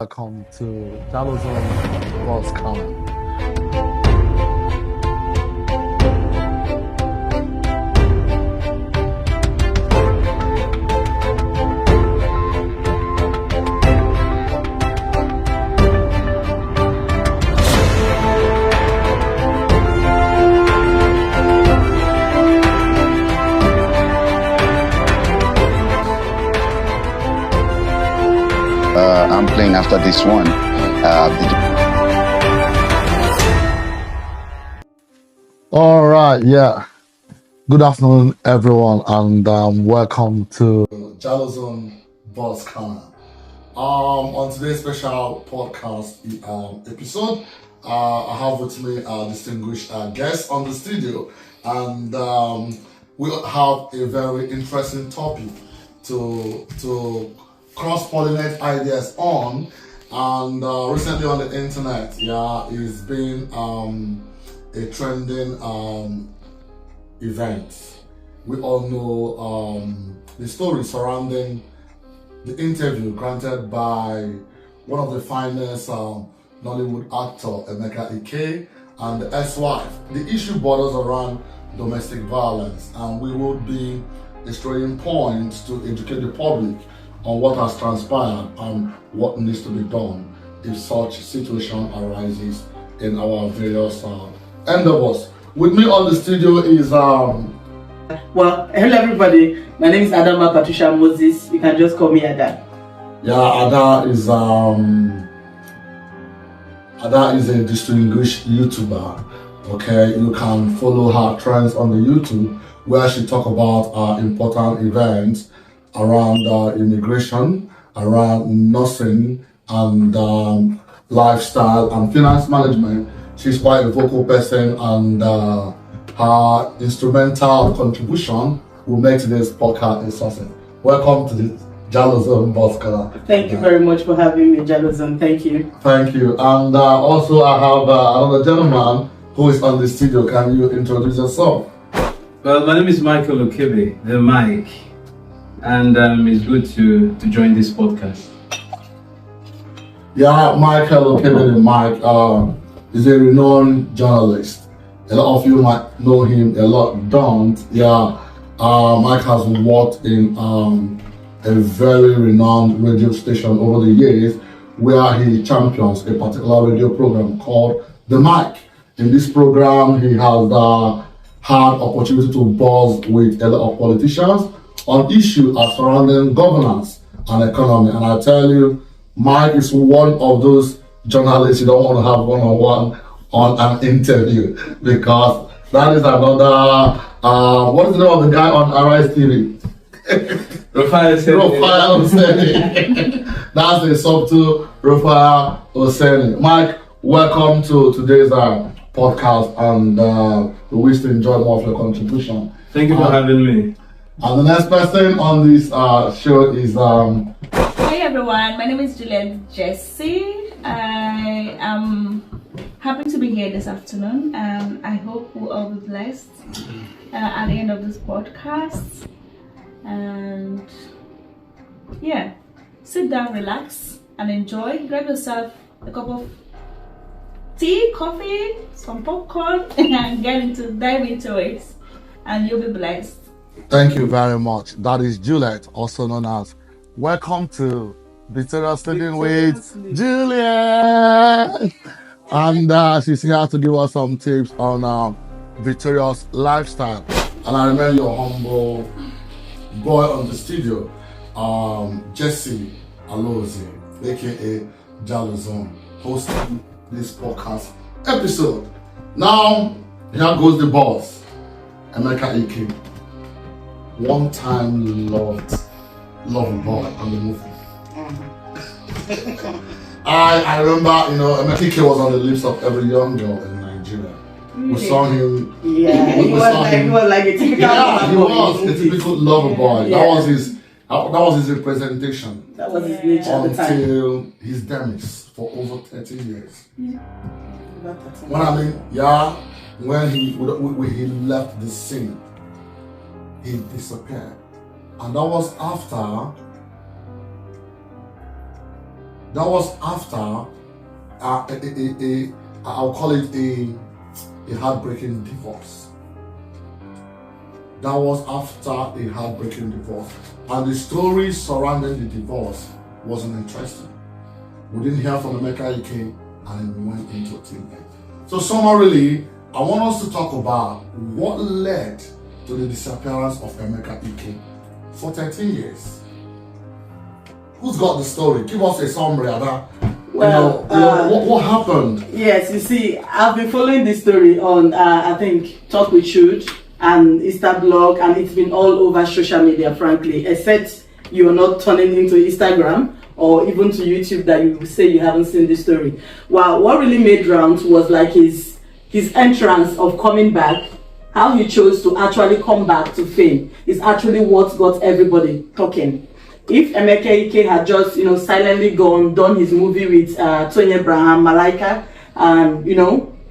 Welcome to JalozoneBuzzCorner. I'm playing after this one. All right, yeah. Good afternoon, everyone, and welcome to JalozoneBuzzCorner. On today's special podcast episode, I have with me a distinguished guest on the studio, and we'll have a very interesting topic to cross-pollinate ideas on. And recently on the internet, it's been a trending event. We all know the story surrounding the interview granted by one of the finest Nollywood actor, Emeka and the ex-wife. The issue borders around domestic violence, and we will be a starting point to educate the public on what has transpired and what needs to be done if such situation arises in our various endeavors. With me on the studio is Well, hello everybody. My name is Adama Patricia Moses. You can just call me Ada. Ada is a distinguished YouTuber. Okay, you can follow her trends on the YouTube where she talk about important events around immigration, around nursing, and lifestyle and finance management. She's quite a vocal person, and her instrumental contribution will make today's podcast a success. Welcome to the JalozoneBuzzCorner. Thank you very much for having me, Jalozone. Thank you. Thank you. And also I have another gentleman who is on the studio. Can you introduce yourself? Well, my name is Michael Okebe, the Mike, and it's good to join this podcast. Yeah, Michael Okebe, the Mike, is a renowned journalist. A lot of you might know him, a lot don't. Mike has worked in a very renowned radio station over the years where he champions a particular radio program called The Mic. In this program, he has had opportunity to buzz with a lot of politicians on issues surrounding governance and economy. And I tell you, Mike is one of those journalists you don't want to have one-on-one on an interview, because that is another, what is the name of the guy on Arise TV? Rafael Oseni. That's a subtle Rafael Oseni. Mike, welcome to today's podcast, and we wish to enjoy more of your contribution. Thank you for having me. And the next person on this show is Hi everyone, my name is Juliet Jesse. I am happy to be here this afternoon, and I hope we'll all be blessed at the end of this podcast. And yeah, sit down, relax, and enjoy. Grab yourself a cup of tea, coffee, some popcorn, and dive into it, and you'll be blessed. Thank you very much. That is Juliet, also known as Welcome to Victoria's Sleeping with Juliet. And she's here to give us some tips on Victoria's lifestyle. And I remember your humble boy on the studio, Jesse Alozie, aka Jalozone, hosting this podcast episode. Now, here goes the boss, Emeka Ike. One time loved boy on the movie. I remember, Emeka was on the lips of every young girl in Nigeria. Really? We saw him. Yeah, he was like a typical He was a typical lover boy. Yeah. That was his representation. That was his nature at the time. Until his demise for over 30 years. When he left the scene, he disappeared. And that was after That was after I'll call it a heartbreaking divorce. That was after a heartbreaking divorce. And the story surrounding the divorce wasn't interesting. We didn't hear from Emeka Ike, and then we went into thinking. So summarily, I want us to talk about what led to the disappearance of Emeka Ike for 13 years. Who's got the story? Give us a summary of that. Well, what happened? Yes, you see, I've been following this story on, I think, Talk With Shoot and Instablog, and it's been all over social media, frankly, except you're not turning into Instagram or even to YouTube that you say you haven't seen this story. Well, what really made rounds was like his entrance of coming back. How he chose to actually come back to fame is actually what got everybody talking. If Emeka Ike had just, silently done his movie with Tony Abraham, Malaika, and,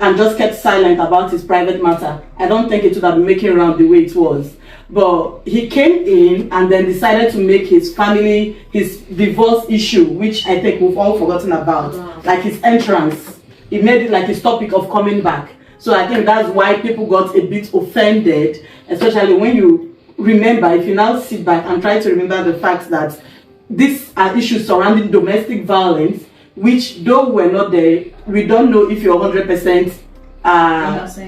and just kept silent about his private matter, I don't think it would have been making round the way it was. But he came in and then decided to make his family, his divorce issue, which I think we've all forgotten about, like his entrance. He made it like his topic of coming back. So I think that's why people got a bit offended, especially when you remember, if you now sit back and try to remember the fact that these are issues surrounding domestic violence, which though we're not there, we don't know if you're 100%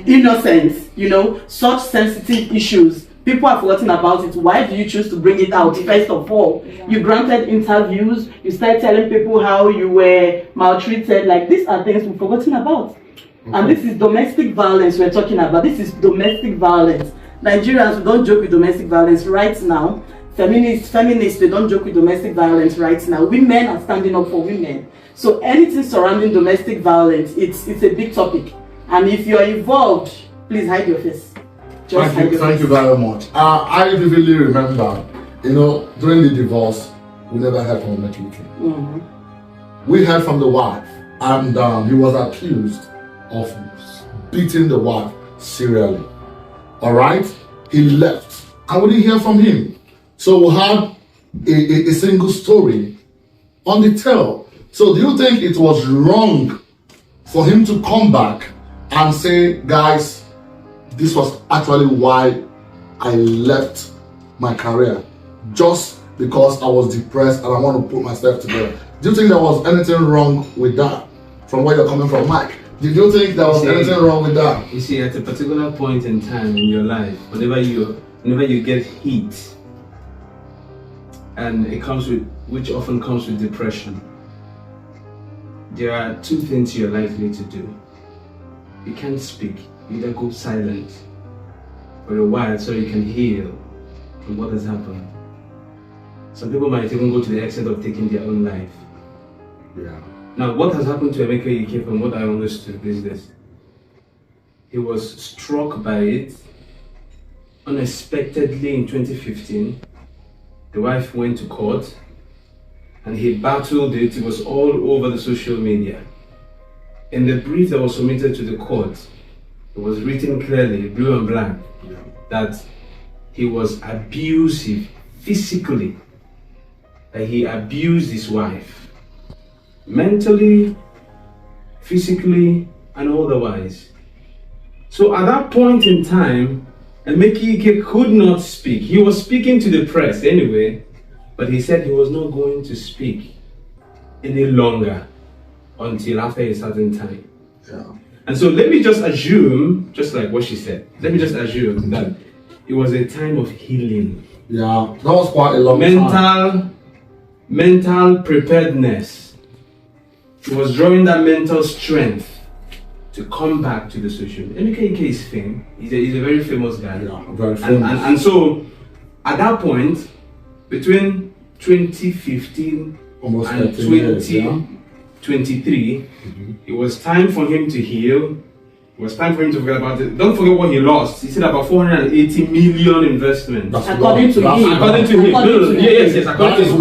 innocent, such sensitive issues. People have forgotten about it. Why do you choose to bring it out? First of all, you granted interviews, you started telling people how you were maltreated. Like, these are things we've forgotten about. Okay. And this is domestic violence we're talking about. This is domestic violence. Nigerians, we don't joke with domestic violence right now. Feminists, they don't joke with domestic violence right now. Women are standing up for women. So anything surrounding domestic violence, it's a big topic. And if you're involved, please hide your face. Thank you very much. I vividly remember, during the divorce, we never heard from Emeka Ike. Mm-hmm. We heard from the wife, and he was accused of beating the wife serially. All right, he left, and we didn't hear from him. So we had a single story on the tail. So do you think it was wrong for him to come back and say, guys, this was actually why I left my career, just because I was depressed and I want to put myself together? Do you think there was anything wrong with that, from where you're coming from, Mike? Did you think there was anything wrong with that? You see, at a particular point in time in your life, whenever you get heat, and which often comes with depression, there are two things you're likely to do. You can't speak. You either go silent for a while so you can heal from what has happened. Some people might even go to the extent of taking their own life. Yeah. Now, what has happened to Emeka Ike, from what I understood, is this. He was struck by it unexpectedly in 2015. The wife went to court and he battled it. It was all over the social media. In the brief that was submitted to the court, it was written clearly, blue and black, that he was abusive physically, that he abused his wife, mentally, physically, and otherwise. So at that point in time, Emeka Ike could not speak. He was speaking to the press anyway, but he said he was not going to speak any longer until after a certain time. Yeah. And so let me just assume, just like what she said, let me just assume that it was a time of healing. Yeah, that was quite a long time. Mental preparedness. He was drawing that mental strength to come back to the social media. Emeka Ike is fame. He's a very famous guy. Yeah, very famous. And so, at that point, between 2015 almost and 2023, it was time for him to heal. It was time for him to forget about it. Don't forget what he lost. He said about 480 million investment. According to him. According to him. Yes. According to him.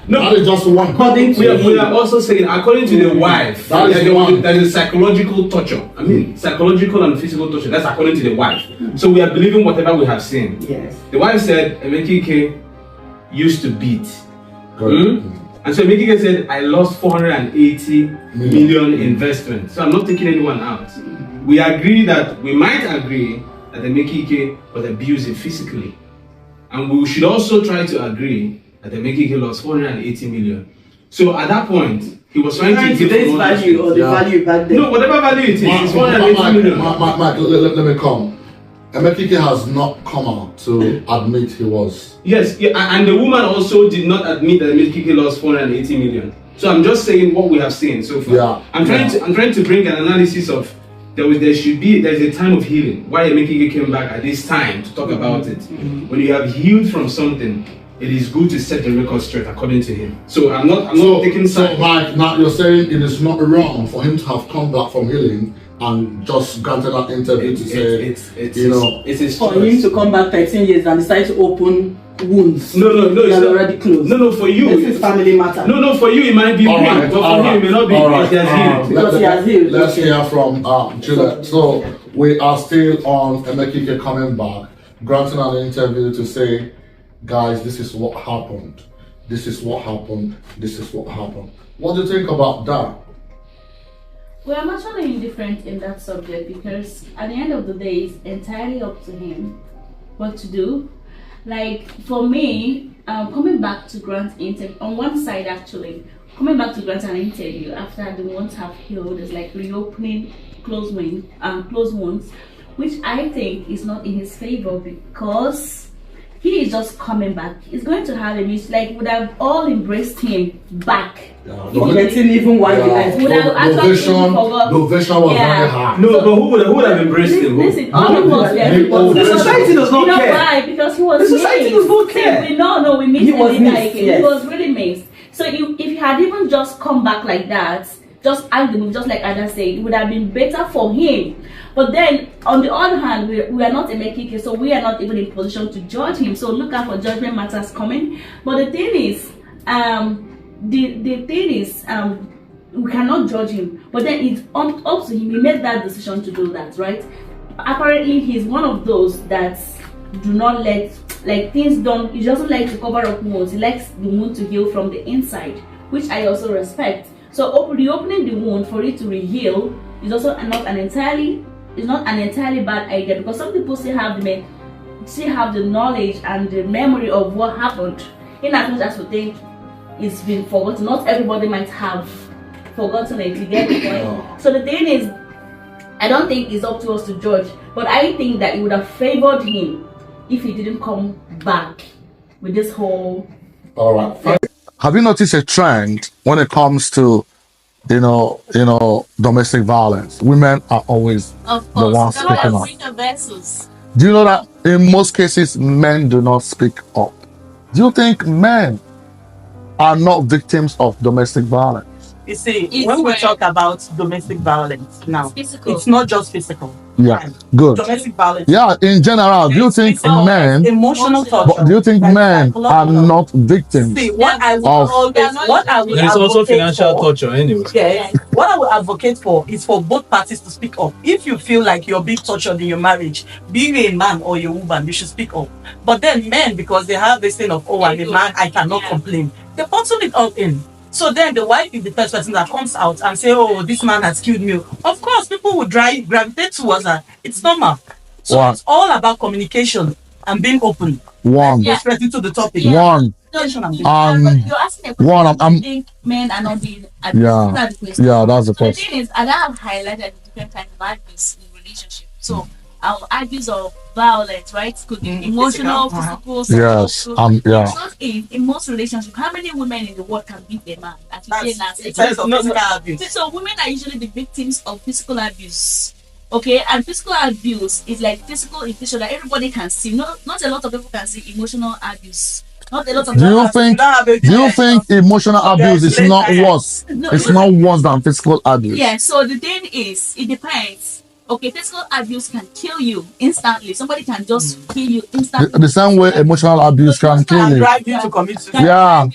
No, that is just one. According to we are also saying, according to the wife, that is psychological torture. I mean, psychological and physical torture. That's according to the wife. So we are believing whatever we have seen. Yes. The wife said Emeka Ike used to beat. And so Emeka said, I lost 480 million investment. So I'm not taking anyone out. We agree that we might agree that Emeka was abusive physically. And we should also try to agree that Emeka lost 480 million. So at that point, he was trying to give today's value or the value back then. No, whatever value it is, it's 480 million. Mike, let me come. Emeka has not come out to admit he was. Yes, yeah, and the woman also did not admit that Emeka lost 480 million. So I'm just saying what we have seen so far. Yeah. I'm trying to bring an analysis of there's a time of healing. Why Emeka came back at this time to talk about it. When you have healed from something, it is good to set the record straight according to him. So I'm not taking sides. So Mike, now you're saying it is not wrong for him to have come back from healing and just granted that interview to say, it's his for choice. him to come back 13 years and decide to open wounds. No, that it's are not already closed. No, for you. This is family matter. No, for you it might be pain, but for him it may not be because he has healed. Because he has healed. Let's hear from Juliet. So we are still on Emeka coming back, granting an interview to say, guys, this is what happened. This is what happened. This is what happened. What do you think about that? Well, I'm actually indifferent in that subject because at the end of the day, it's entirely up to him what to do. Like for me, coming back to grant interview on one side, actually coming back to grant an interview after the wounds have healed is like reopening closed wounds, which I think is not in his favor because he is just coming back. He's going to have a miss. Like would have all embraced him back. Getting even one The vision was very high. No, but who would have embraced him? Listen, all of us there. The society does not care. Why? Because he was The society does not care. We missed He was him. missed, yes. He was really missed. So if he had even just come back like that, just act the move, just like Ada said, it would have been better for him. But then, on the other hand, we are not a Emeka, so we are not even in position to judge him. So look out for judgment matters coming. But the thing is, we cannot judge him. But then it's up to him. He made that decision to do that, right? Apparently, he's one of those that do not let things don't. He doesn't like to cover up wounds. He likes the wound to heal from the inside, which I also respect. So reopening the wound for it to re-heal is also not an entirely bad idea because some people still have the knowledge and the memory of what happened. In as much as we think it's been forgotten, not everybody might have forgotten it. You get the point? So the thing is, I don't think it's up to us to judge, but I think that it would have favored him if he didn't come back with this whole. All right. Have you noticed a trend when it comes to, domestic violence? Women are always the ones speaking up. Do you know that in most cases, men do not speak up? Do you think men are not victims of domestic violence? You see, when we talk about domestic violence now, it's not just physical. Yeah, right? good. Domestic violence. Yeah, in general, do you think men, emotional torture? do you think men are not victims? See, what I would there is also financial torture anyway. Yeah, what I would advocate for is for both parties to speak up. If you feel like you're being tortured in your marriage, being a man or a woman, you should speak up. But then men, because they have this thing of, oh, I'm a man, I cannot complain, they bottle it all in. So then the wife is the first person that comes out and say, oh, this man has killed me. Of course, people will gravitate towards her. It's normal. So it's all about communication and being open. Get straight into the topic. You're asking a question. I think men are not being abused. That's the question. The thing is, I have highlighted different kinds of abuse in relationship. So abuse of violence, right? Could be emotional, physical, in most relationships, how many women in the world can beat a man? So women are usually the victims of physical abuse. Okay, and physical abuse is like physical infliction that everybody can see. Not a lot of people can see emotional abuse. Not a lot of Do you think emotional abuse is not worse? It's not worse than physical abuse. Yeah, so the thing is, it depends. Okay, physical abuse can kill you instantly. Somebody can just kill you instantly. The same way emotional abuse can kill you. Drive you to commit suicide.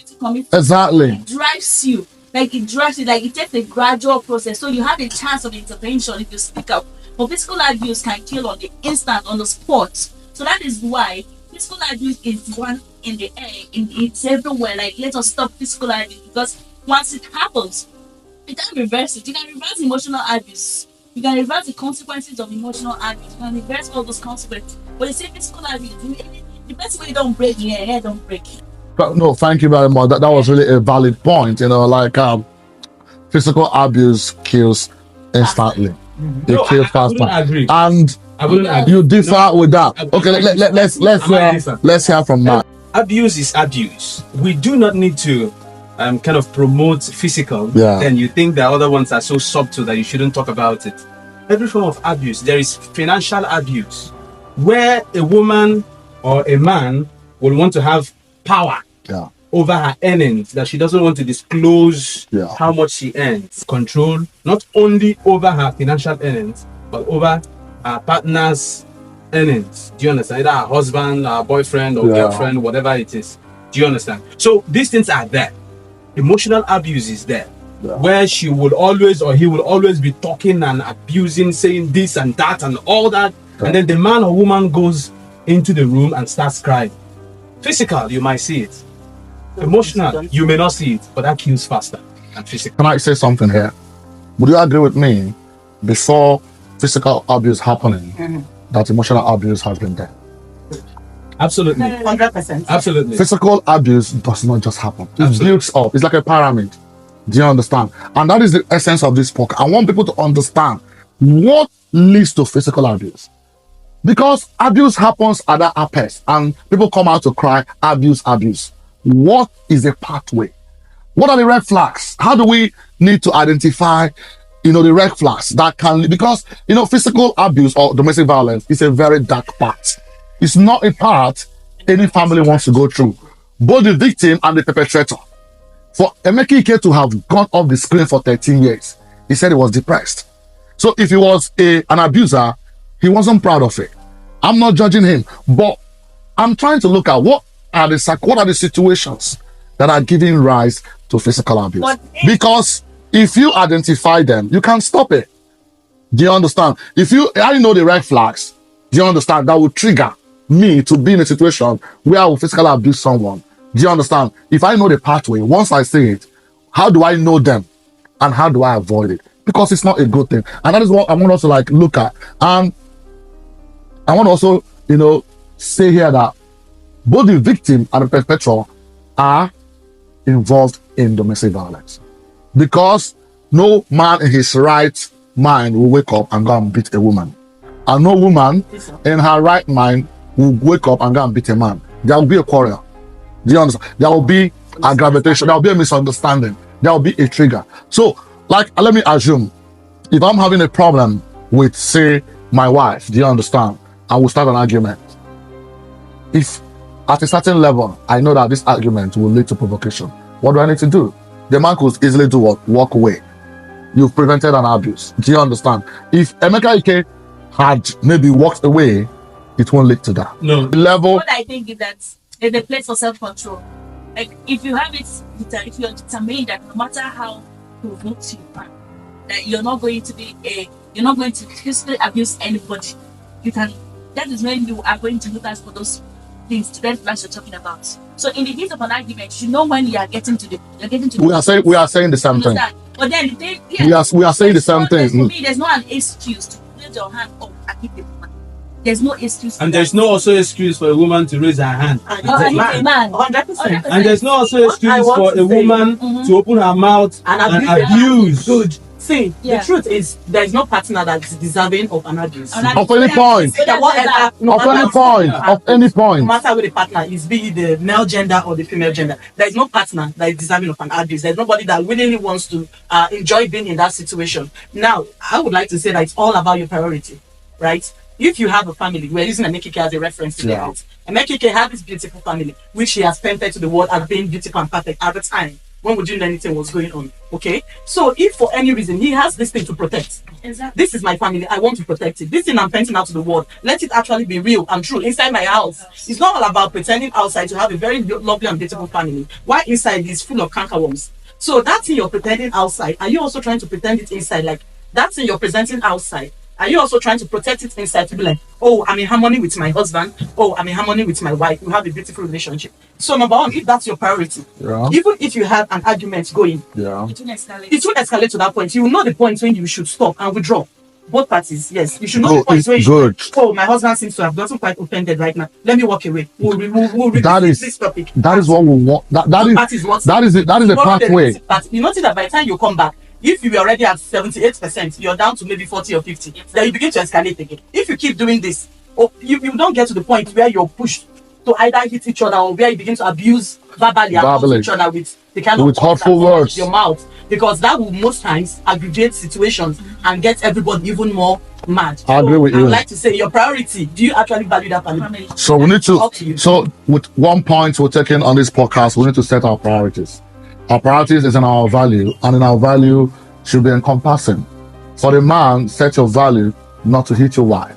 Exactly. It drives you. Like it takes a gradual process. So you have a chance of intervention if you speak up. But physical abuse can kill on the instant, on the spot. So that is why physical abuse is one in the air, it's everywhere. Like, let us stop physical abuse, because once it happens, you can reverse it. You can reverse emotional abuse. You can reverse the consequences of emotional abuse. You can reverse all those consequences. But you say physical abuse, the best way you don't break, your hair don't break. But no, thank you very much. That was really a valid point. You know, like physical abuse kills instantly. It No, kills I wouldn't faster. agree. And I wouldn't agree. you differ with that. I Okay, might let's hear from Matt. Abuse is abuse. We do not need to kind of promote physical. Yeah. Then you think the other ones are so subtle that you shouldn't talk about it. Every form of abuse, there is financial abuse, where a woman or a man will want to have power Yeah. over her earnings, that she doesn't want to disclose Yeah. how much she earns. Control not only over her financial earnings, but over her partner's earnings. Do you understand? Either her husband, her boyfriend, or Yeah. girlfriend, whatever it is. Do you understand? So these things are there. Emotional abuse is there. Yeah. Where she will always or he will always be talking and abusing, saying this and that and all that. Yeah. And then the man or woman goes into the room and starts crying. Physical, you might see it. Emotional, you may not see it, but that kills faster than physical. Can I say something here? Would you agree with me? Before physical abuse happening, that emotional abuse has been there. Absolutely. 100%. Absolutely. Physical abuse does not just happen. It Absolutely. builds up. It's like a pyramid. Do you understand? And that is the essence of this book. I want people to understand what leads to physical abuse. Because abuse happens at that apex and people come out to cry, abuse, abuse. What is a pathway? What are the red flags? How do we need to identify, the red flags that can, because, physical abuse or domestic violence is a very dark path. It's not a path any family wants to go through. Both the victim and the perpetrator. For Emeka to have gone off the screen for 13 years, he said he was depressed. So if he was an abuser, he wasn't proud of it. I'm not judging him, but I'm trying to look at what are the situations that are giving rise to physical abuse. Because if you identify them, you can stop it. Do you understand? I know the red flags, do you understand? That will trigger me to be in a situation where I will physically abuse someone. Do you understand? If I know the pathway, once I see it, how do I know them? And how do I avoid it? Because it's not a good thing. And that is what I want us to look at. And I want to also, say here that both the victim and the perpetrator are involved in domestic violence. Because no man in his right mind will wake up and go and beat a woman. And no woman in her right mind will wake up and go and beat a man. There will be a quarrel. Do you understand? There will be aggravation. There will be a misunderstanding. There will be a trigger. So, let me assume, if I'm having a problem with, say, my wife, do you understand? And we'll start an argument. If at a certain level, I know that this argument will lead to provocation, what do I need to do? The man could easily do what? Walk away. You've prevented an abuse. Do you understand? If Emeka had maybe walked away, it won't lead to that. No. What I think is that there's a place for self-control. Like, if you have it, if you're determined that no matter how provoked you are, that you're not going to physically abuse anybody, that is when you are going to look out for those things, the red flags you're talking about. So in the heat of an argument, you know when you are getting to the we are saying the same thing. But then the thing, we are saying the same thing. For me, there's no an excuse to raise your hand up and hit the woman. There's no excuse. And there's no also excuse for a woman to raise her hand. Hit a man. 100%. And there's no also excuse for a woman to open her mouth and abuse. Good. See, Yeah. the truth is, there is no partner that is deserving of an abuse. Of any point. So that's whatever. Of any point. No matter where the partner is, be it the male gender or the female gender, there is no partner that is deserving of an abuse. There's nobody that willingly wants to enjoy being in that situation. Now, I would like to say that it's all about your priority, right? If you have a family, we're using Emeka as a reference today. Yeah. Emeka had this beautiful family, which she has painted to the world as being beautiful and perfect at the time when we didn't know anything was going on. Okay? So if for any reason he has this thing to protect, Exactly. this is my family, I want to protect it. This thing I'm painting out to the world, let it actually be real and true inside my house. It's not all about pretending outside to have a very lovely and beautiful family, while inside is full of cankerworms. So that thing you're pretending outside, are you also trying to pretend it inside? Like that thing you're presenting outside, Are you also trying to protect it inside to be like, oh, I'm in harmony with my husband, oh, I'm in harmony with my wife, we have a beautiful relationship? So number one, if that's your priority, even if you have an argument going, it won't escalate to that point. You will know the point when you should stop and withdraw. Both parties, yes. You should know the point where you should, oh, my husband seems to have gotten quite offended right now. Let me walk away. We'll revisit this topic. That is what we want. That is the pathway. You notice that by the time you come back, if you were already at 78%, you're down to maybe 40 or 50. Then you begin to escalate again. If you keep doing this, or you don't get to the point where you're pushed to either hit each other or where you begin to abuse verbally each other with the kind of hurtful words, your mouth, because that will most times aggravate situations and get everybody even more mad. I agree with you. I would like to say your priority. Do you actually value that family? So we need to. So with one point we're taking on this podcast, we need to set our priorities. Our priorities is in our value, and in our value should be encompassing. For the man, set your value not to hit your wife,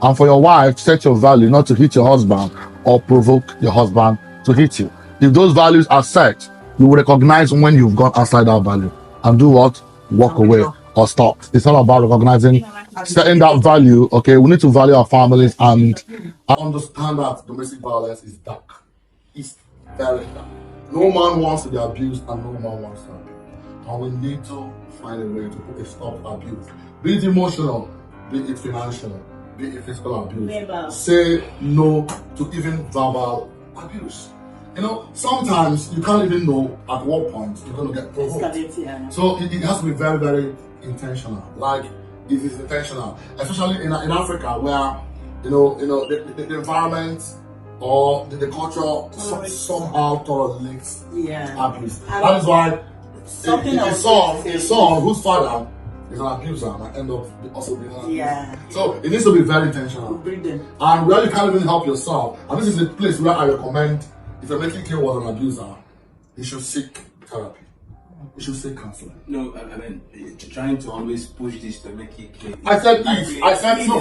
and for your wife, set your value not to hit your husband or provoke your husband to hit you. If those values are set, you will recognize when you've gone outside that value and do what? Walk away or stop. It's all about recognizing, setting that value. Okay, we need to value our families and understand that domestic violence is dark. It's very dark. No man wants to be abused and no man wants to abuse. And we need to find a way to put a stop to abuse. Be it emotional, be it financial, be it physical abuse. Say no to even verbal abuse. You know, sometimes you can't even know at what point you're going to get provoked. So it has to be very, very intentional. Like, it is intentional, especially in Africa, where the environment or the culture somehow tolerates abuse. That is why a son whose father is an abuser might end up also being an abuser. So it needs to be very intentional. And where you can't even help yourself, and this is a place where I recommend, if Emeka was an abuser, he should seek therapy. He should seek counseling. No, I mean, trying to always push this to Emeka. I said if. I said no.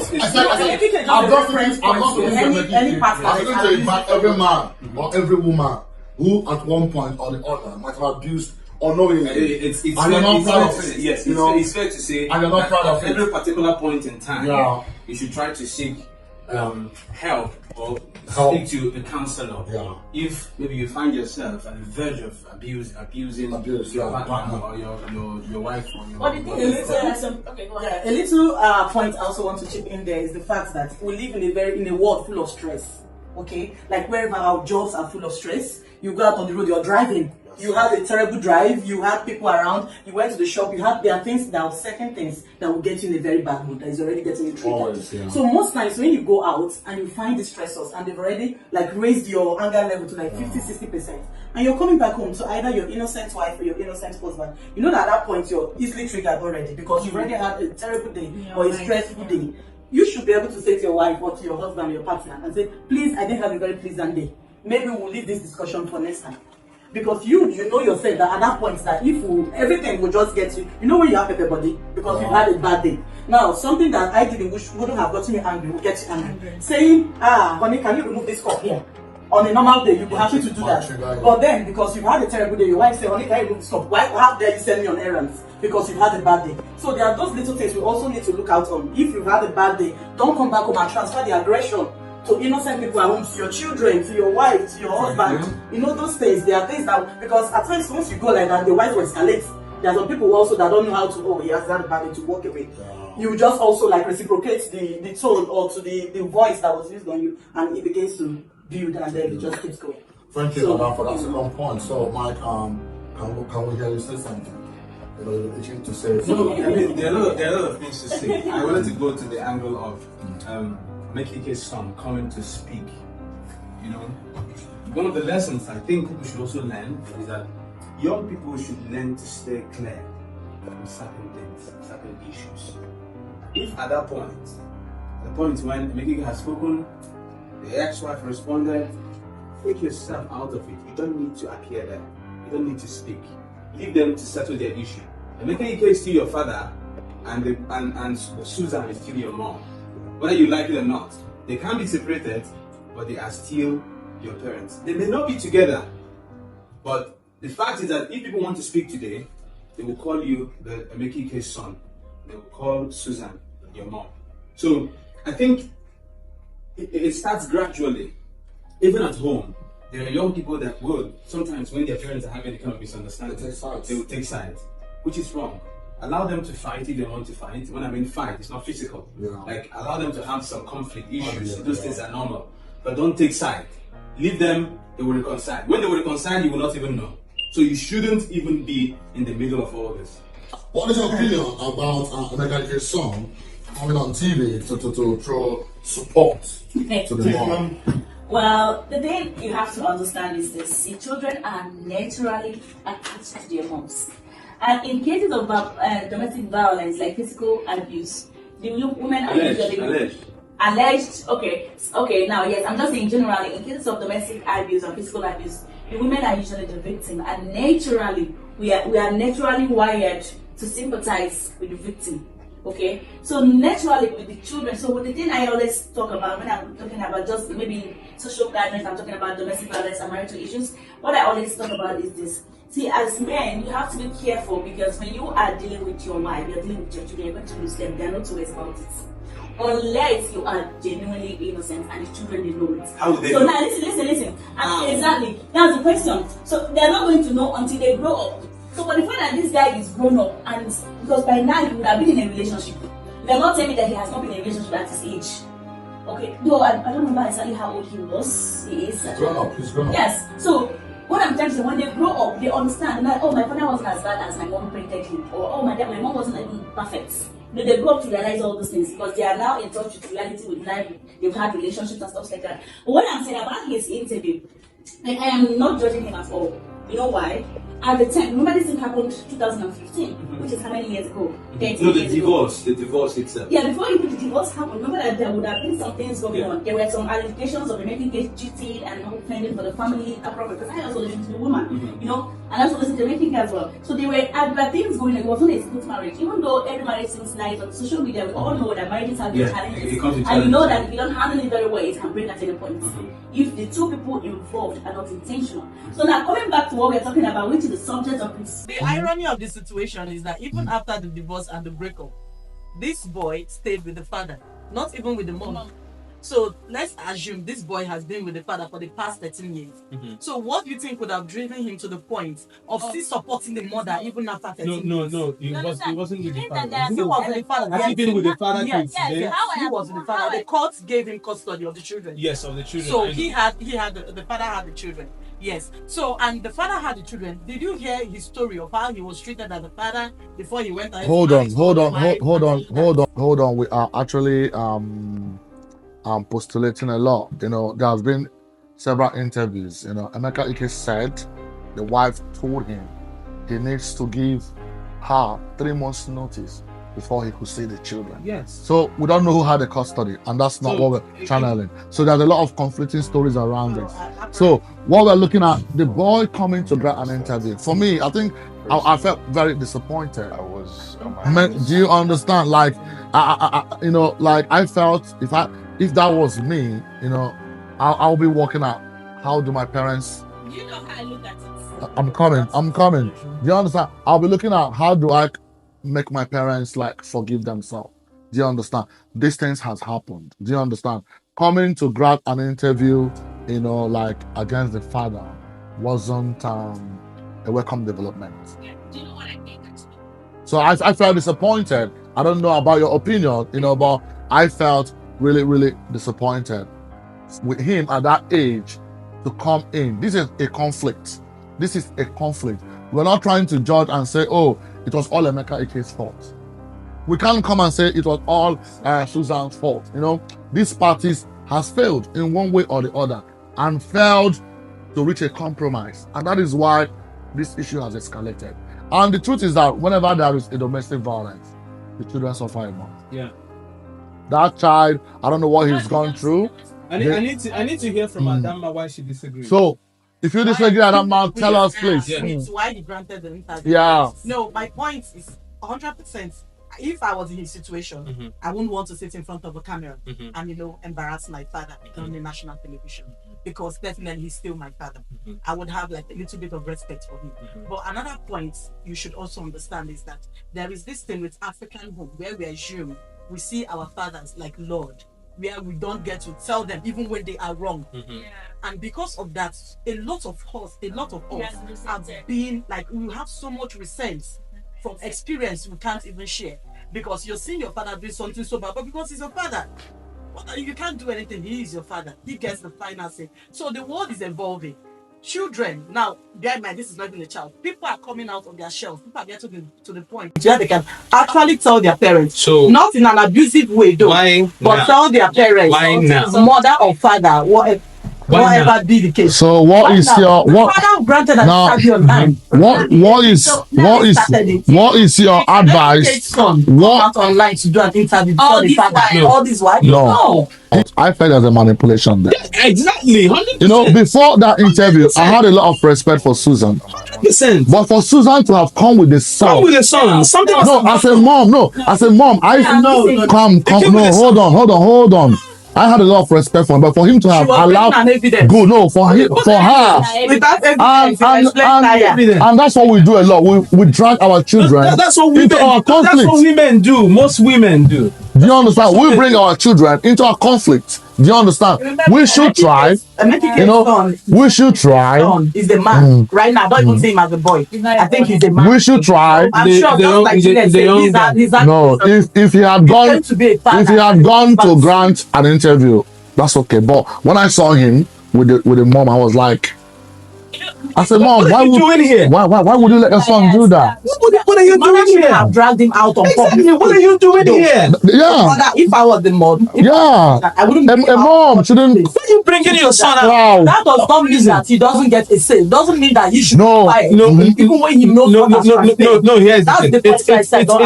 I'm not doing Emeka. I'm going to invite every man or every woman who at one point or the other might have abused unknowingly. It's and you're not proud of it. Yes, it's fair to say. And you're not proud of it. At every particular point in time, you should try to seek help or speak to a counselor. If maybe you find yourself at the verge of abusing your partner or your wife or your a little point I also want to chip in there is the fact that we live in a world full of stress. Okay, like wherever our jobs are full of stress, you go out on the road, you're driving. You had a terrible drive, you had people around, you went to the shop, there are certain things that will get you in a very bad mood, that is already getting you triggered. So most times when you go out and you find the stressors and they've already like raised your anger level to like 50-60%, and you're coming back home to either your innocent wife or your innocent husband, you know that at that point you're easily triggered already because you've already had a terrible day or a stressful day. You should be able to say to your wife or to your husband or your partner and say, please, I didn't have a very pleasant day. Maybe we'll leave this discussion for next time. Because you know yourself that at that point that if everything will just get you, you know when you have everybody because you had a bad day. Now something that I didn't wouldn't have gotten you angry will get you angry. Saying, honey, can you remove this cup here? On a normal day, you'd be happy to do that. But then because you've had a terrible day, your wife say, honey, can you remove this cup? How dare you send me on errands? Because you've had a bad day. So there are those little things we also need to look out on. If you've had a bad day, don't come back home and transfer the aggression to innocent people at home, to your children, to your wife, to your husband. You know those things. There are things that, because at times once you go like that, the wife will escalate. There are some people also that don't know how to, he has had a bad day, to walk away. You just also like reciprocate the tone or to the voice that was used on you, and it begins to build, and then it just keeps going. Thank you, Madam, for that second point. So, Mike, can we hear you say something? You're itching to say something. No, I mean, there are a lot of things to say. I wanted to go to the angle of Emeka's son coming to speak. You know, one of the lessons I think we should also learn is that young people should learn to stay clear from certain things, certain issues. If at that point, the point when Emeka has spoken, the ex-wife responded, take yourself out of it. You don't need to appear there. You don't need to speak. Leave them to settle their issue. Emeka is still your father, and Susan is still your mom. Whether you like it or not, they can be separated, but they are still your parents. They may not be together, but the fact is that if people want to speak today, they will call you the Emeka's son. They will call Susan your mom. So I think it starts gradually. Even at home, there are young people that will sometimes, when their parents are having a kind of misunderstanding, they will take sides, which is wrong. Allow them to fight if they want to fight. When I mean fight, it's not physical. Yeah. Like, allow them to have some conflict issues. Those things are normal. But don't take side. Leave them, they will reconcile. When they will reconcile, you will not even know. So you shouldn't even be in the middle of all this. What is your opinion about Emeka's song coming on TV to throw support to the mom? Well, the thing you have to understand is this: see, children are naturally attached to their moms, and in cases of domestic violence, like physical abuse, the women are usually alleged. Okay. Now, yes, I'm just saying generally, in cases of domestic abuse or physical abuse, the women are usually the victim, and naturally, we are naturally wired to sympathize with the victim. Okay, so naturally with the children. So the thing I always talk about when I'm talking about just maybe social gatherings, I'm talking about domestic violence and marital issues. What I always talk about is this: see, as men, you have to be careful, because when you are dealing with your wife, you're dealing with your children, you're going to lose them. They're not two ways about it. Unless you are genuinely innocent and the children they know it. How would they so know? now listen. Exactly. That's the question. So they're not going to know until they grow up. So for the fact that this guy is grown up, and because by now he would have been in a relationship, they're not telling me that he has not been in a relationship at his age. Okay, though I don't remember exactly how old he was. He is. He's grown up. Yes. So what I'm trying to say, when they grow up, they understand that, oh, my father wasn't as bad as my mom painted him, or oh, my mom wasn't even perfect. They grow up to realize all those things because they are now in touch with reality, with life. They've had relationships and stuff like that. But what I'm saying about his interview, like, I am not judging him at all. You know why? At the time, remember this thing happened 2015, which is how many years ago? 13 No, the years divorce, ago. the divorce itself. Yeah, before even the divorce happened, remember that there would have been some things going on. There were some allegations of making case cheating and not fending for the family appropriate. Because I also listened to the woman, you know, and I also listened to making as well. So there were other things going on. It wasn't a smooth marriage. Even though every marriage seems nice on social media, we all know that marriages have their challenges. And you know that if you don't handle it very well, it can break at any point. If the two people involved are not intentional. So now coming back to what we're talking about, which is the subject of this. The irony of the situation is that even after the divorce and the breakup, this boy stayed with the father, not even with the mom. So let's assume this boy has been with the father for the past 13 years. So what do you think would have driven him to the point of still supporting the mother even after 13 years? No, he wasn't with the father. He was with the father. Has he been with the father Yes, till today? he was with the father. The court gave him custody of the children. Yes, of the children. So the father had the children. Yes. So, and the father had the children. Did you hear his story of how he was treated as a father before he went ahead? Hold on. We are actually postulating a lot. You know, there has been several interviews. You know, Emeka Ike said the wife told him he needs to give her 3 months notice before he could see the children. Yes. So we don't know who had the custody, and that's not what we're channeling. So there's a lot of conflicting stories around this. So what we're looking at, the boy coming to grant an interview. For me, I think I felt very disappointed. I was. Do you understand? Like, you know, like I felt if that was me, you know, I'll be walking out. How do my parents? You know how I look at it. I'm coming. Do you understand? I'll be looking at how do I make my parents like forgive themselves. Do you understand? These things has happened. Do you understand? Coming to grab an interview, you know, like against the father wasn't a welcome development. Yeah. Do you know what I mean? So I felt disappointed. I don't know about your opinion, you know, but I felt really, really disappointed with him at that age to come in. This is a conflict. We're not trying to judge and say, oh, it was all Emeka Ike's fault. We can't come and say it was all Susan's fault. You know, these parties has failed in one way or the other and failed to reach a compromise. And that is why this issue has escalated. And the truth is that whenever there is a domestic violence, the children suffer a lot. Yeah. That child, I don't know what he's gone through. I need to hear from Adama why she disagrees. So, if you disagree, Adama, tell us, please. It's why he granted the interview. Yeah. No, my point is 100%. If I was in his situation, I wouldn't want to sit in front of a camera and, you know, embarrass my father on the national television, because definitely he's still my father. I would have like a little bit of respect for him. But another point you should also understand is that there is this thing with African home where we assume we see our fathers like Lord, where we don't get to tell them even when they are wrong. And because of that, a lot of us have been like, we have so much resent from experience we can't even share, because you're seeing your father do something so bad, but because he's your father, you can't do anything. He is your father. He gets the final say. So the world is evolving. Children now, bear in mind, this is not even a child. People are coming out of their shells. People are getting to the point where they can actually tell their parents, So not in an abusive way though, but tell their parents, mother or father, whatever be the case. So what is your Father granted now? What is your advice? What out online to do an interview before the father? All this why? No. I felt there's a manipulation there. Exactly. 100%. You know, before that interview, I had a lot of respect for Susan. 100%. But for Susan to have come with the son. Something as a mom, hold on. I had a lot of respect for him, but for him to have allowed and that's what we do a lot. We drag our children into our conflict. That's what women do. Most women do. Do you understand? We bring our children into our conflict. Do you understand? We should try. We should try. He's the man right now. Don't even see him as a boy. I think he's a man. We should try. I'm sure just like no, if he had gone to grant an interview, that's okay. But when I saw him with the mom, I was like, I said, Mom, why would you let your son do that? What are you doing here? I've dragged him out on public. What are you doing here? Yeah. If I was the mom, I wouldn't. A mom shouldn't. Why are you bringing your son out? Wow. That does not mean that he doesn't get a say. It doesn't mean that he should fight. Even when he knows no. Here's the thing.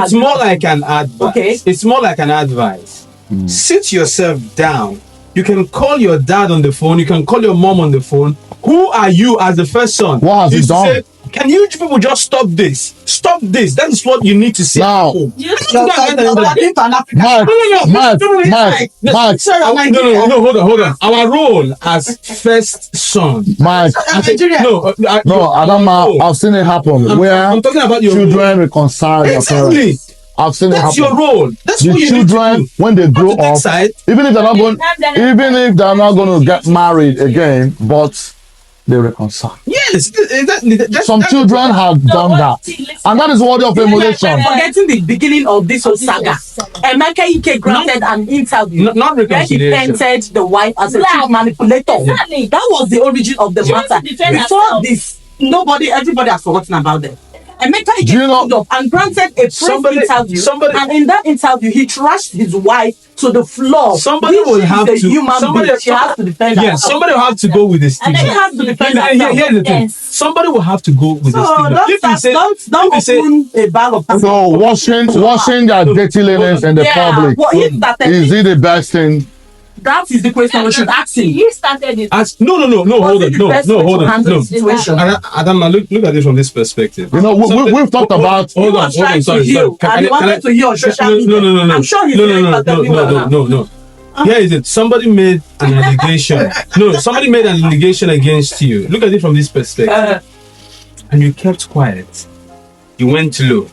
It's more like an advice. Okay. It's more like an advice. Sit yourself down. You can call your dad on the phone. You can call your mom on the phone. Who are you as the first son? What has he done? Say, can you people just stop this? Stop this. That is what you need to say. Now, Mike. Hold on. Our role as first son. Mike. Adama, I've seen it happen where I'm talking about your children reconcile their parents. I've seen it happen. That's your role. That's what you children, need to do. when they grow up, even if they're not going to get married again, but they reconcile. Yes, some children have done that, and that is worthy of emulation. Forgetting the beginning of this whole saga, Emeka granted an interview not where he painted the wife as a child manipulator. Exactly. That was the origin of the matter. Before this, everybody has forgotten about them. Emeka stood up and granted a press interview, and in that interview he trashed his wife to the floor. Somebody will have to. She has to defend herself. Somebody will have to go with this. And then she has to defend herself. Here's the thing. Somebody will have to go with this. Don't open a bag of. So washing their dirty linens in the public, is it the best thing? That is the question we should ask him. He started it. No, hold on. Adama, look at it from this perspective. You know, we've talked about. Hold on. Sorry. And he wanted to hear on social media. No. I'm sure he's No. Here is it. Somebody made an allegation. Somebody made an allegation against you. Look at it from this perspective. And you kept quiet. You went low.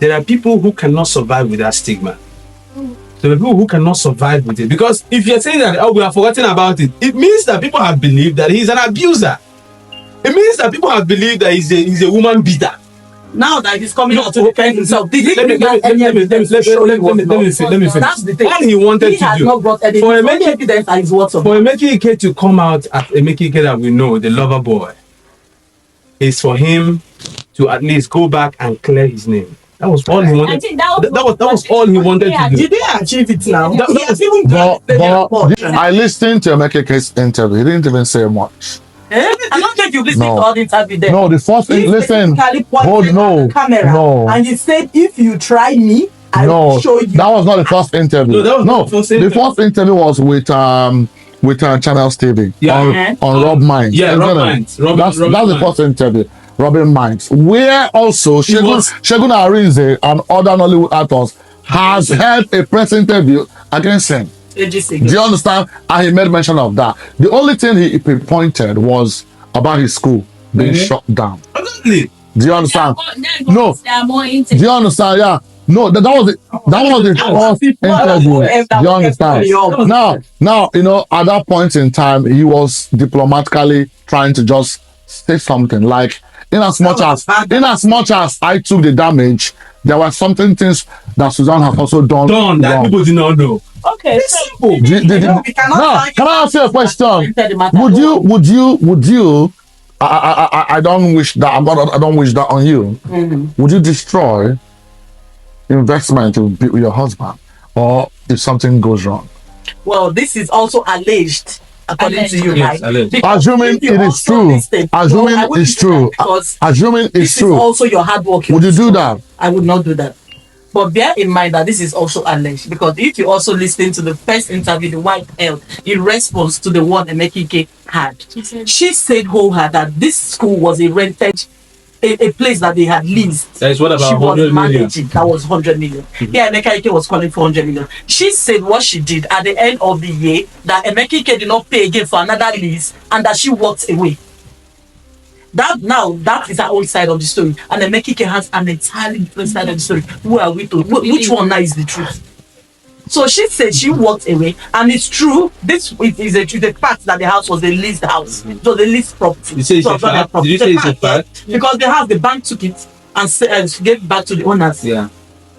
There are people who cannot survive with that stigma. There are people who cannot survive with it. Because if you're saying that, we have forgotten about it, it means that people have believed that he's an abuser. It means that people have believed that he's a woman beater. Now that he's coming out to defend himself, did he let me finish. That's the thing. All he wanted he has to do not brought evidence. For Emeka to come out as Emeka that we know, the lover boy, is for him to at least go back and clear his name. That was all he wanted. I think that was all he wanted to do. Did they achieve it now? I listened to Emeka's interview. He didn't even say much. I don't think you listened to all the interview there. No, the first thing, listen. No. And he said, if you try me, I will show you. That was not the first interview. The first interview was with Channels TV on Rob Minds. Yeah, Rob Minds. That's the first interview. Robin Minds, where also Shegun Arinze and other Nollywood actors has held a press interview against him. Do you understand? And he made mention of that. The only thing he pinpointed was about his school being shut down. Do you understand? No. Do you understand? Yeah. No, that was it. That was the first interview. Do you understand? Now, at that point in time, he was diplomatically trying to just say something like, in as much as I took the damage, there were something things that Suzanne has also done that wrong. people did not know. Okay, It's simple. Now, can I ask you a question? Would you? I don't wish that. I don't wish that on you. Would you destroy investment with your husband, or if something goes wrong? Well, this is also alleged, according to you, Yes, right? alleged. Assuming it is true. Assuming it's true. Assuming it's this true. is also your hard work. Would you do that? I would not do that. But bear in mind that this is also alleged, because if you also listen to the first interview the wife held in response to the one Emeka had, she said wholeheartedly that this school was a rented a place that they had leased. That is what about she was 100 million. managing. That was 100 million. Yeah, Emeka was calling for 100 million. She said what she did at the end of the year, that Emeka did not pay again for another lease, and that she walked away. That is our own side of the story, and Emeka has an entirely different side of the story. Who are we to? Which one now is the truth? So she said she walked away, and it's true. This is a fact that the house was a leased house. It was a leased property. You say it's a fact? Did you say it's a fact? Because the bank took it and gave it back to the owners. Yeah.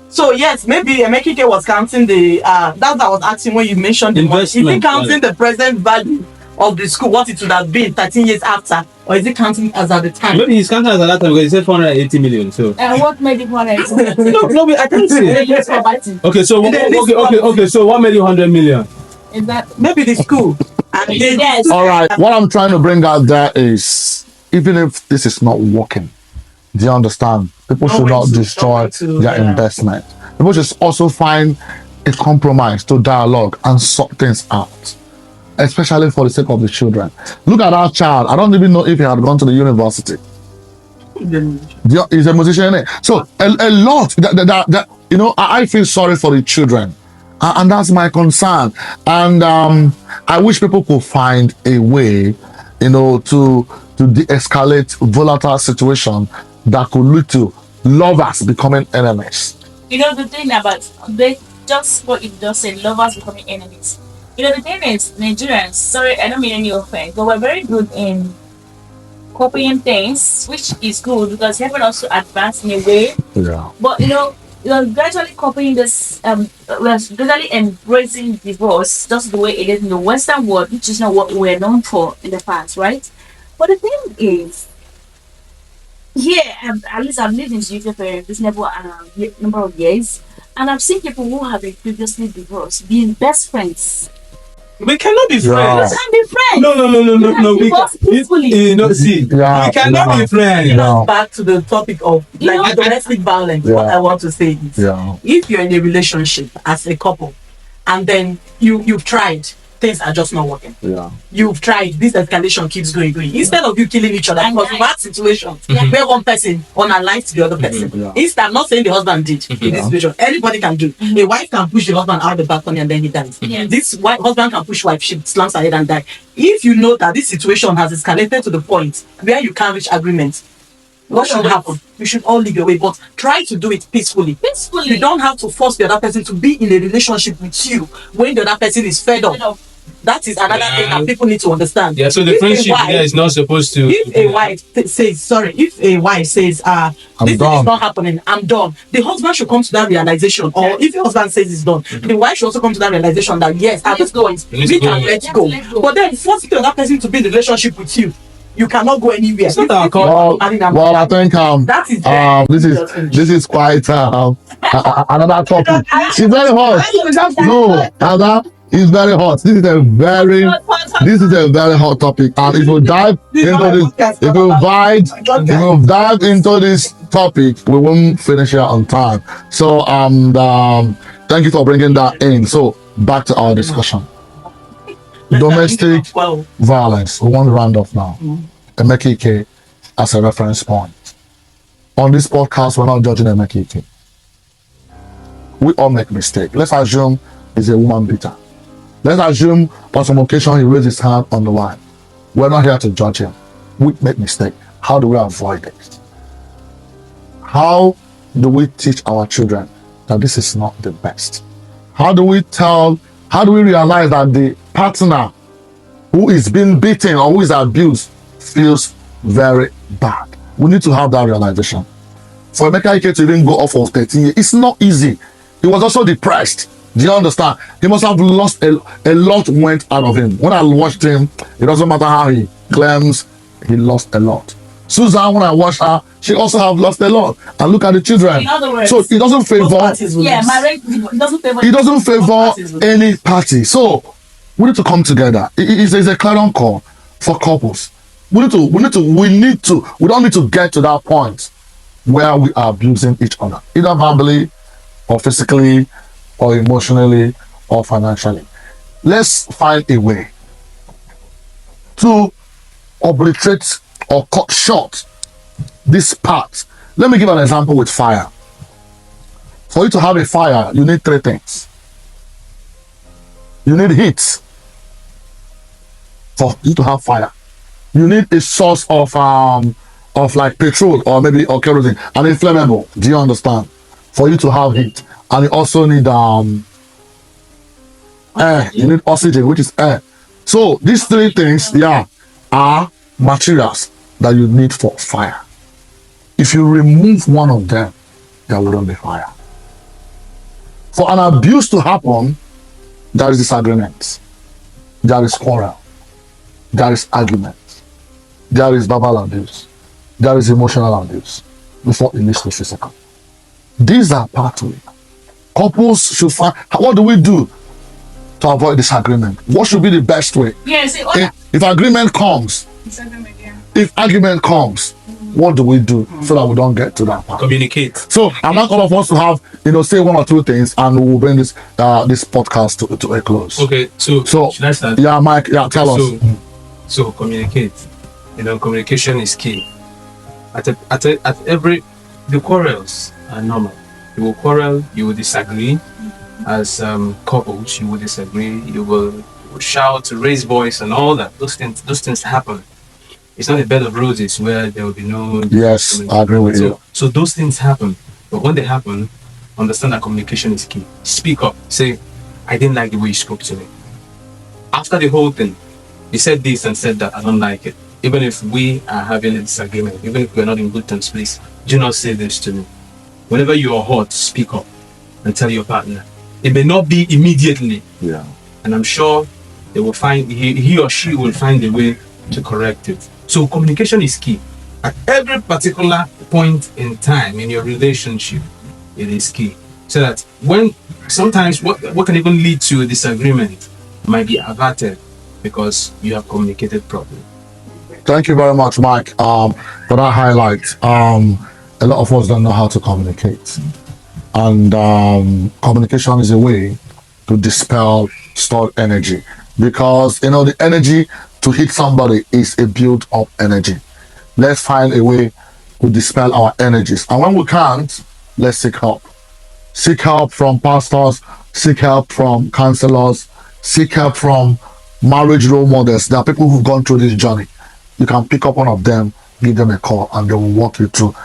So yes, maybe Emeka was counting the that's what I was asking when you mentioned the money. Is he counting the present value of the school, what it would have been 13 years after, or is it counting as at the time? Maybe he's counting as at that time because he said 480 million. So what made it 480? no, I can't say. Okay, so what made it 100 million? Is that maybe the school? yes. All right. What I'm trying to bring out there is, even if this is not working, do you understand? People should not destroy their investment. People should also find a compromise to dialogue and sort things out, especially for the sake of the children. Look at our child. I don't even know if he had gone to the university. He's a musician, isn't it? So a lot that I feel sorry for the children, and that's my concern. And I wish people could find a way, to de-escalate volatile situation that could lead to lovers becoming enemies. The thing about what you just said, lovers becoming enemies. The thing is, Nigerians, sorry, I don't mean any offense, but we're very good in copying things, which is good because helping us to advance in a way. Yeah. But you're gradually copying this, we're gradually embracing divorce just the way it is in the Western world, which is not what we're known for in the past, right? But the thing is, at least I've lived in the UK for this number of years, and I've seen people who have been previously divorced being best friends. We cannot be friends. We can't be friends. No. We cannot be friends. Back to the topic of domestic violence. What I want to say is, if you're in a relationship as a couple, and then you've tried, things are just not working. You've tried, this escalation keeps going. Instead of you killing each other, because we've had situations where one person unaligned the other person. Instead, I'm not saying the husband did in this situation. Anybody can do. A wife can push the husband out the balcony and then he dies. This husband can push wife, she slams her head and die. If you know that this situation has escalated to the point where you can't reach agreement, what should happen? You should all leave your way, but try to do it peacefully. You don't have to force the other person to be in a relationship with you when the other person is fed up. That is another thing that people need to understand. Yeah, so the friendship is not supposed to. If a wife says, this is not happening, I'm done. The husband should come to that realization, or if the husband says it's done, the wife should also come to that realization that yes, at this point, we can let go. But then forcing the other person to be in the relationship with you, you cannot go anywhere. It's not our call. Well, I think this is quite another topic. It's very hot. No, Ada, it's very hot. This is a very hot topic. And if we dive into this topic, we won't finish it on time. So thank you for bringing that in. So back to our discussion. Domestic violence. We want to round off now. Emeka as a reference point. On this podcast, we're not judging Emeka. We all make mistakes. Let's assume he's a woman beater. Let's assume on some occasion he raised his hand on the line. We're not here to judge him. We make mistakes. How do we avoid it? How do we teach our children that this is not the best? How do we realize that the partner who is being beaten or who is abused feels very bad? We need to have that realization. For Emeka to even go off of 13 years, it's not easy. He was also depressed. Do you understand? He must have lost a lot went out of him. When I watched him, it doesn't matter how he claims, he lost a lot. Susan, when I watched her, she also have lost a lot. And look at the children. In other words, so it doesn't favor. It doesn't favor any party. So we need to come together. It's a clarion call for couples. We don't need to get to that point where we are abusing each other, either verbally or physically or emotionally or financially. Let's find a way to obliterate or cut short this part. Let me give an example with fire. For you to have a fire, you need 3 things. You need heat. For you to have fire, you need a source of like petrol or kerosene, and it's flammable. Do you understand? For you to have heat, and you also need air. You need oxygen, which is air. So these 3 things, are materials that you need for fire. If you remove one of them, there wouldn't be fire. For an abuse to happen, there is disagreement, there is quarrel, there is argument, there is verbal abuse, there is emotional abuse before it leads to physical. These are pathways. Couples should find. What do we do to avoid disagreement? What should be the best way? If agreement comes, if argument comes, what do we do so that we don't get to that part? Communicate. So I'm not all of us to have, say 1 or 2 things, and we'll bring this podcast to a close. Okay, so should I start? Yeah, Mike, tell us. So communicate. Communication is key. The quarrels are normal. You will quarrel, you will disagree. As couples, you will disagree, you will shout, raise voice, and all that. Those things happen. It's not a bed of roses where there will be no. Yes, I agree with you. So those things happen, but when they happen, understand that communication is key. Speak up. Say, I didn't like the way you spoke to me. After the whole thing, you said this and said that. I don't like it. Even if we are having a disagreement, even if we're not in good terms, please do not say this to me. Whenever you are hurt, speak up and tell your partner. It may not be immediately. Yeah. And I'm sure they will find he or she will find a way to correct it. So communication is key. At every particular point in time in your relationship, it is key. So that when sometimes what can even lead to a disagreement might be averted because you have communicated properly. Thank you very much, Mike, for that highlight. A lot of us don't know how to communicate. And communication is a way to dispel stored energy, because the energy to hit somebody is a built-up energy. Let's find a way to dispel our energies, and when we can't, let's seek help. Seek help from pastors, seek help from counselors, seek help from marriage role models. There are people who've gone through this journey. You can pick up one of them, give them a call, and they will walk you through.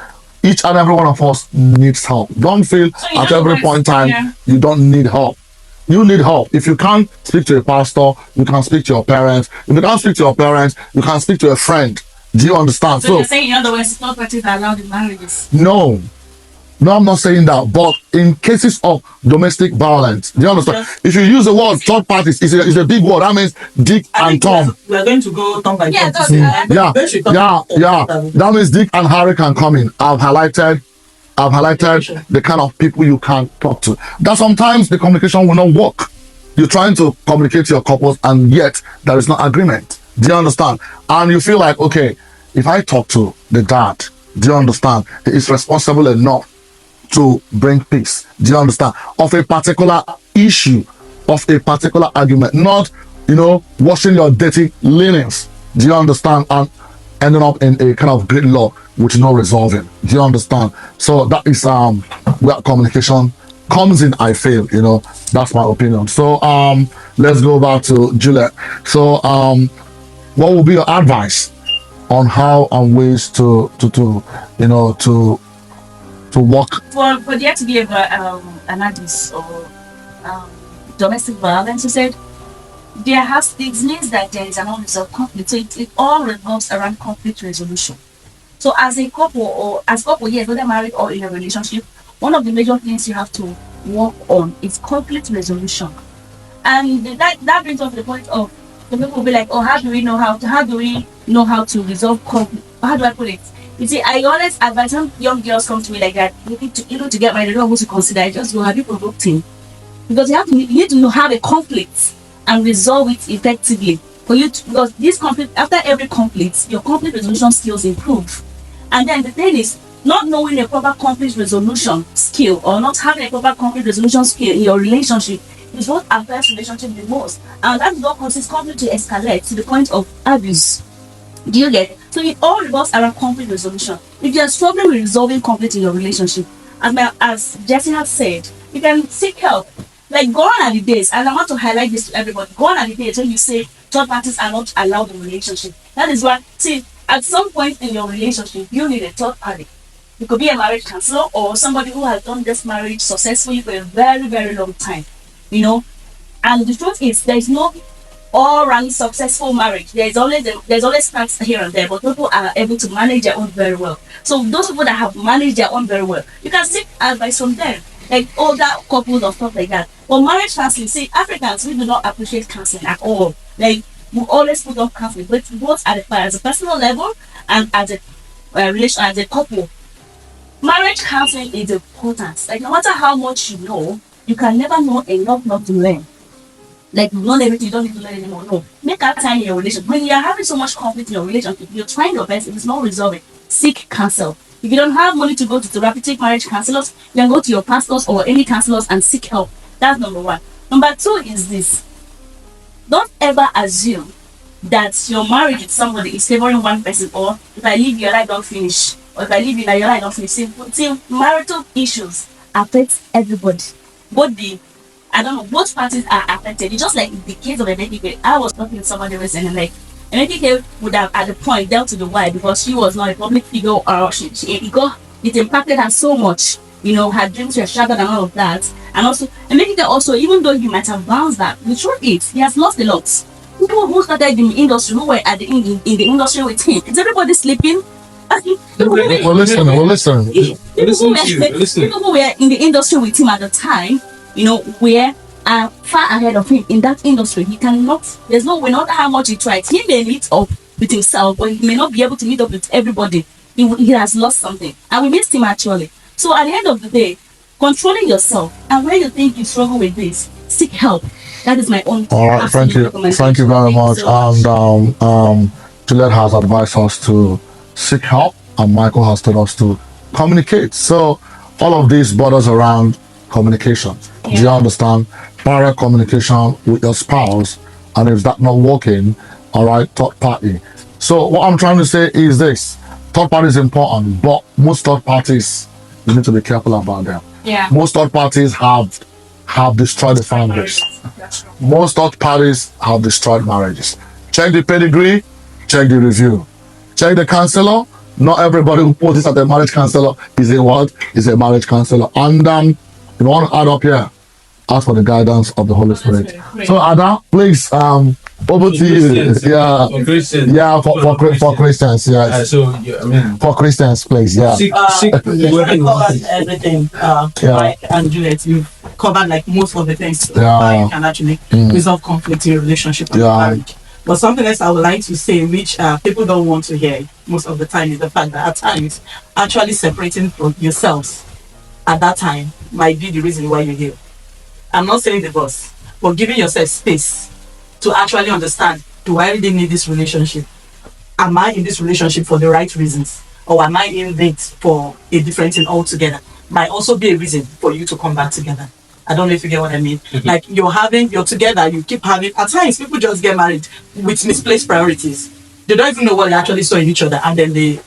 Each and every one of us needs help. Don't feel at every point in time you don't need help. You need help. If you can't speak to a pastor, you can speak to your parents. If you can't speak to your parents, you can speak to a friend. Do you understand? So you're saying, in other words, it's not what is allowed in marriages? No, I'm not saying that. But in cases of domestic violence, do you understand? If you use the word third parties, it's a big word. That means Dick and Tom. We're going to go Tom by Tom. Yeah. That means Dick and Harry can come in. I've highlighted the kind of people you can talk to. That sometimes the communication will not work. You're trying to communicate to your couples, and yet there is no agreement. Do you understand? And you feel like, okay, if I talk to the dad, do you understand? He is responsible enough to bring peace. Do you understand? Of a particular issue, of a particular argument, not, washing your dirty linens. Do you understand? And ending up in a kind of gridlock with no resolving. Do you understand? So that is where communication comes in, I feel. That's my opinion. So let's go back to Juliet. So what will be your advice on how and ways to to work. For there to be an abuse or domestic violence, you said, it means that there is an unresolved conflict. So it all revolves around conflict resolution. So as a couple yes, whether married or in a relationship, one of the major things you have to work on is conflict resolution. And that brings us to the point of the people will be like, oh, how do we know how to resolve conflict? How do I put it? You see, I always advise when young girls come to me like that, you need to get married, you don't know who to consider, I just go, have you provoked him? Because you need to have a conflict and resolve it effectively. Because this conflict, after every conflict, your conflict resolution skills improve. And then the thing is, not knowing a proper conflict resolution skill or not having a proper conflict resolution skill in your relationship is what affects relationship the most. And that is what causes conflict to escalate to the point of abuse. Do you get it? So it all revolves around conflict resolution. If you are struggling with resolving conflict in your relationship, as Jesse has said, you can seek help. Like, go on at the days, and I want to highlight this to everybody. Go on at the days when you say third parties are not allowed in relationship. That is why, see, at some point in your relationship, you need a third party. It could be a marriage counselor or somebody who has done this marriage successfully for a very, very long time. You know, and the truth is, there is no all-round successful marriage. There's always cracks here and there, but people are able to manage their own very well. So those people that have managed their own very well, you can seek advice from them, like older couples or stuff like that. But marriage counseling, see, Africans, we do not appreciate counseling at all. Like, we always put off counseling, but both as a personal level and as a relation, as a couple. Marriage counseling is important. Like, no matter how much you know, you can never know enough not to learn. Like, you've known everything, you don't need to learn anymore. No. Make that time in your relationship. When you are having so much conflict in your relationship, you're trying your best, if it's not resolving, seek counsel. If you don't have money to go to therapeutic marriage counselors, you can go to your pastors or any counselors and seek help. That's number one. Number two is this. Don't ever assume that your marriage with somebody is favoring one person, or if I leave your life, don't finish. Or if I leave you, your life, don't finish. See, marital issues affect everybody. Both parties are affected. It's just like in the case of Emeka. I was talking to somebody recently, like, Emeka would have at the point dealt with the wife because she was not a public figure, or it impacted her so much. You know, her dreams were shattered and all of that. And also, Emeka also, even though he might have bounced back, the truth is, he has lost a lot. People who started in the industry, who were in the industry with him, is everybody sleeping? We're listening. People who were in the industry with him at the time, you know, were far ahead of him in that industry. There's no way, not how much he tried. He may meet up with himself, but he may not be able to meet up with everybody. He has lost something. And we missed him actually. So at the end of the day, controlling yourself, and when you think you struggle with this, seek help. That is my own. All right, thank you very much. And Juliet has advised us to seek help, and Michael has told us to communicate. So all of this borders around communication. Yeah. Do you understand? Direct communication with your spouse, and if that's not working, all right, third party. So what I'm trying to say is this: third party is important, but most third parties, you need to be careful about them. Yeah. Most third parties have destroyed the families. Most third parties have destroyed marriages. Check the pedigree, check the review, check the counselor. Not everybody who posts at a marriage counselor is a marriage counselor. And you want to add up here, ask for the guidance of the Holy Spirit. So Ada, please, over to you. Yeah, for Christians. Yeah, for Christians. Yes. For Christians, please. Yeah. Covered everything. Mike and Juliet, you've covered like most of the things. You can actually resolve conflict in your relationship and marriage. But something else I would like to say, which people don't want to hear most of the time, is the fact that at times actually separating from yourselves at that time might be the reason why you're here. I'm not saying divorce, but giving yourself space to actually understand, do I really need this relationship? Am I in this relationship for the right reasons? Or am I in it for a different thing altogether? Might also be a reason for you to come back together. I don't know if you get what I mean. Like you're together, you keep having, at times people just get married with misplaced priorities. They don't even know what they actually saw in each other, and then they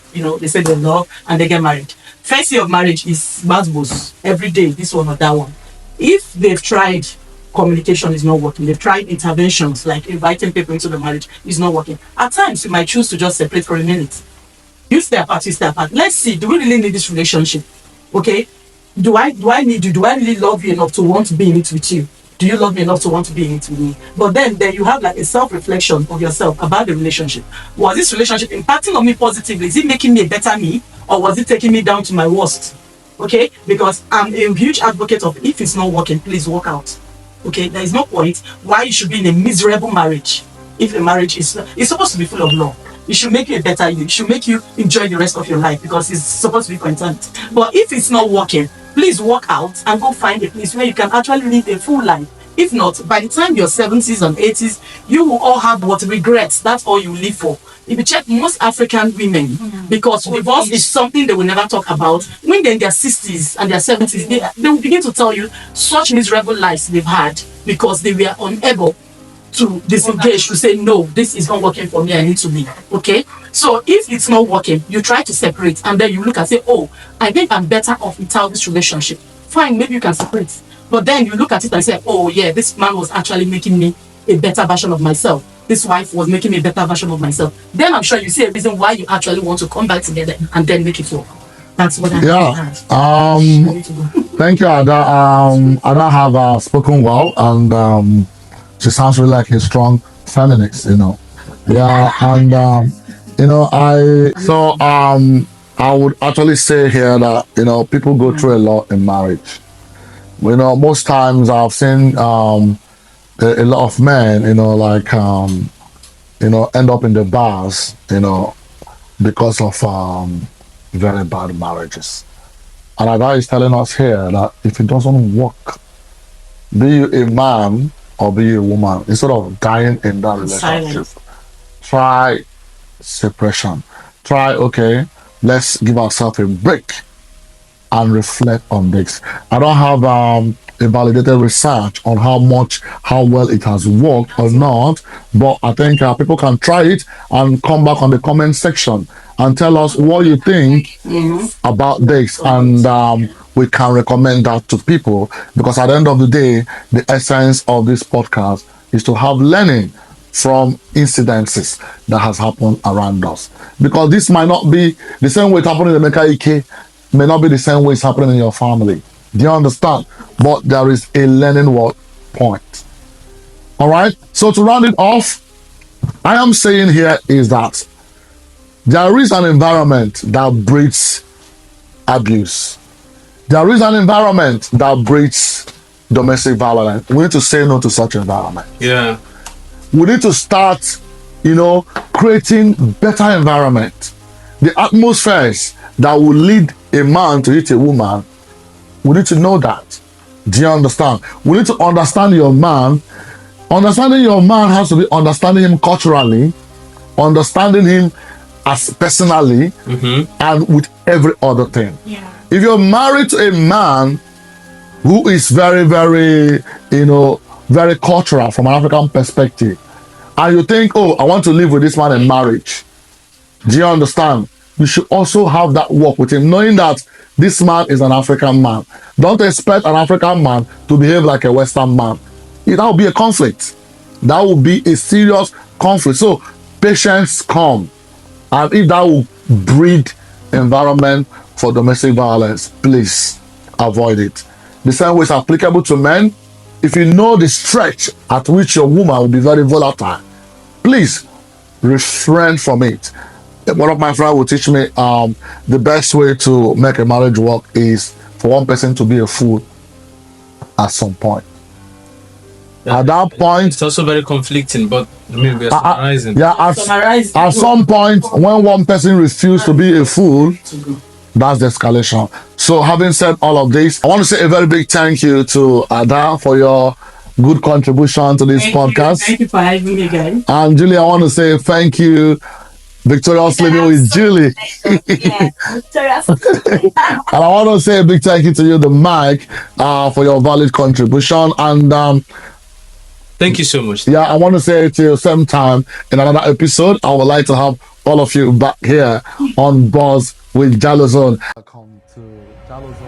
say they love and they get married. First year of marriage is buzz every day, this one or that one. If they've tried, communication is not working. They've tried interventions like inviting people into the marriage, is not working. At times you might choose to just separate for a minute. You stay apart. Let's see, do we really need this relationship? Okay? Do I need you? Do I really love you enough to want to be in it with you? Do you love me enough to want to be in it with me? But then you have like a self-reflection of yourself about the relationship. Was this relationship impacting on me positively? Is it making me a better me? Or was it taking me down to my worst? Okay? Because I'm a huge advocate of, if it's not working, please walk out. Okay? There is no point why you should be in a miserable marriage. If a marriage is supposed to be full of love. It should make you a better you. It should make you enjoy the rest of your life, because it's supposed to be content. But if it's not working, please walk out and go find a place where you can actually live a full life. If not, by the time you're 70s and 80s, you will all have what? Regrets. That's all you live for. If you check most African women, because divorce is something they will never talk about, when they're in their 60s and their 70s, they will begin to tell you such miserable lives they've had because they were unable to disengage, to say, no, this is not working for me, I need to leave. Okay? So if it's not working, you try to separate, and then you look and say, oh, I think I'm better off without this relationship. Fine, maybe you can separate. But then you look at it and say, oh yeah, this man was actually making me a better version of myself. This wife was making me a better version of myself. Then I'm sure you see a reason why you actually want to come back together and then make it work. That's what I Thank you, Ada. Ada have spoken well, and she sounds really like a strong feminist, you know. Yeah, and you know, I would actually say here that, you know, people go through a lot in marriage. You know, most times I've seen a lot of men, you know, like you know, end up in the bars, you know, because of very bad marriages. And Ada is telling us here that if it doesn't work, be you a man or be you a woman, instead of dying in that relationship, try separation. Try, okay, let's give ourselves a break and reflect on this. I don't have a validated research on how well it has worked or not, but I think people can try it and come back on the comment section and tell us what you think about this, and we can recommend that to people, because at the end of the day, the essence of this podcast is to have learning from incidences that has happened around us, because this might not be the same way it happened in Emeka Ike, may not be the same way it's happening in your family. Do you understand? But there is a learning point. All right. So to round it off, I am saying here is that there is an environment that breeds abuse. There is an environment that breeds domestic violence. We need to say no to such environment. Yeah. We need to start, you know, creating better environment. The atmospheres that will lead a man to hit a woman, we need to know that. Do you understand? We need to understand your man. Understanding your man has to be understanding him culturally, understanding him as personally, and with every other thing. Yeah. If you're married to a man who is very, very, you know, very cultural from an African perspective, and you think, oh, I want to live with this man in marriage, do you understand? You should also have that work with him, knowing that this man is an African man. Don't expect an African man to behave like a Western man. That will be a conflict. That will be a serious conflict. So patience come. And if that will breed environment for domestic violence, please avoid it. The same way is applicable to men. If you know the stretch at which your woman will be very volatile, please refrain from it. One of my friends will teach me the best way to make a marriage work is for one person to be a fool at some point. Yeah, at that point, it's also very conflicting, but I mean, we're summarizing. At some point, when one person refuses to be a fool, that's the escalation. So having said all of this, I want to say a very big thank you to Ada for your good contribution to this podcast. Thank you for having me again. And Julie, I want to say thank you. Victorious Living with Julie. Yeah, Victorious. And I want to say a big thank you to you, the mic, for your valid contribution. And thank you so much. Yeah, I want to say to you same time in another episode, I would like to have all of you back here on Buzz with Jalozone. Welcome to Jalozone.